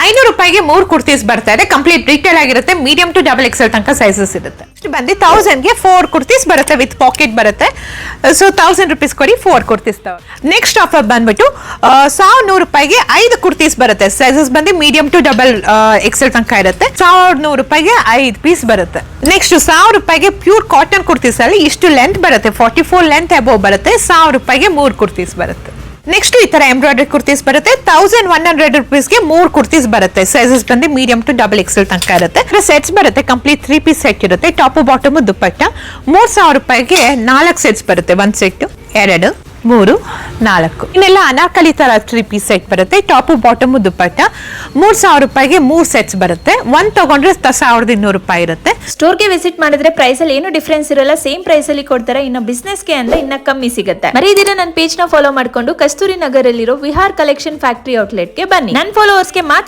500 ರೂಪಾಯಿಗೆ 3 ಕುರ್ತೀಸ್ ಬರ್ತಾ ಇದೆ. ಕಂಪ್ಲೀಟ್ ರಿಟೇಲ್ ಆಗಿರುತ್ತೆ. ಮೀಡಿಯಂ ಟು ಡಬಲ್ ಎಕ್ಸೆಲ್ ತನಕ ಸೈಜಸ್ ಇರುತ್ತೆ. ನೆಕ್ಸ್ಟ್ ಬಂದು 1000 ಗೆ 4 ಕುರ್ತೀಸ್ ಬರುತ್ತೆ ವಿತ್ ಪಾಕೆಟ್ ಬರುತ್ತೆ. ಸೊ 1000 ರೂಪೀಸ್ ಕೊಡಿ 4 ಕುರ್ತೀಸ್. ನೆಕ್ಸ್ಟ್ ಆಫರ್ ಬಂದ್ಬಿಟ್ಟು 1100 ರೂಪಾಯಿಗೆ 5 ಕುರ್ತೀಸ್ ಬರುತ್ತೆ. ಸೈಜಸ್ ಬಂದು ಮೀಡಿಯಂ ಟು ಡಬಲ್ ಎಕ್ಸೆಲ್ ತನಕ ಇರುತ್ತೆ. 1100 ರೂಪಾಯಿಗೆ 5 ಪೀಸ್ ಬರುತ್ತೆ. ನೆಕ್ಸ್ಟ್ 1000 ರೂಪಾಯಿಗೆ ಪ್ಯೂರ್ ಕಾಟನ್ ಕುರ್ತೀಸ್ ಅಲ್ಲಿ ಇಷ್ಟು ಲೆಂತ್ ಬರುತ್ತೆ, 44 ಲೆಂತ್ ಅಬೋವ್ ಬರುತ್ತೆ. 1000 ರೂಪಾಯಿಗೆ 3 ಕುರ್ತೀಸ್ ಬರುತ್ತೆ. ನೆಕ್ಸ್ಟ್ ಈ ತರ ಎಂಬ್ರಾಯ್ಡರಿ ಕುರ್ತೀಸ್ ಬರುತ್ತೆ. 1100 ರೂಪೀಸ್ಗೆ 3 ಕುರ್ತೀಸ್ ಬರುತ್ತೆ. ಸೈಜಸ್ ಬಂದು ಮೀಡಿಯಂ ಟು ಡಬಲ್ ಎಕ್ಸೆಲ್ ತನಕ ಇರುತ್ತೆ. ಸೆಟ್ಸ್ ಬರುತ್ತೆ, ಕಂಪ್ಲೀಟ್ 3 ಪೀಸ್ ಸೆಟ್ ಇರುತ್ತೆ. ಟಾಪ್ ಬಾಟಮ್ ದುಪ್ಪಟ್ಟ. 3000 ರೂಪಾಯಿಗೆ 4 ಸೆಟ್ಸ್ ಬರುತ್ತೆ. 1 ಸೆಟ್ 2 3 4 ಇನ್ನೆಲ್ಲ ಅನಾರ್ಕಲಿ ತರ 3 ಪೀಸ್ ಸೆಟ್ ಬರುತ್ತೆ. ಟಾಪ್ ಬಾಟಮ್ ದುಪ್ಪಟ್ಟ. 3000 ರೂಪಾಯಿಗೆ 3 ಸೆಟ್ಸ್ ಬರುತ್ತೆ. 1 ತಗೊಂಡ್ರೆ 1200 ರೂಪಾಯಿ ಇರುತ್ತೆ. ಸ್ಟೋರ್ಗೆ ವಿಸಿಟ್ ಮಾಡಿದ್ರೆ ಪ್ರೈಸ್ ಅಲ್ಲಿ ಏನು ಡಿಫರೆನ್ಸ್ ಇರಲ್ಲ, ಸೇಮ್ ಪ್ರೈಸ್ ಅಲ್ಲಿ ಕೊಡ್ತಾರೆ. ಇನ್ನು ಬಿಸ್ನೆಸ್ ಗೆ ಅಂದ್ರೆ ಇನ್ನ ಕಮ್ಮಿ ಸಿಗುತ್ತೆ. ಮರೀದಿರ ನನ್ನ ಪೇಜ್ ನ ಫಾಲೋ ಮಾಡ್ಕೊಂಡು ಕಸ್ತೂರಿ ನಗರಲ್ಲಿರೋ ವಿಹಾರ್ ಕಲೆಕ್ಷನ್ ಫ್ಯಾಕ್ಟರಿ ಔಟ್ಲೆಟ್ ಗೆ ಬನ್ನಿ. ನನ್ನ ಫಾಲೋವರ್ಸ್ ಗೆ ಮಾತ್ರ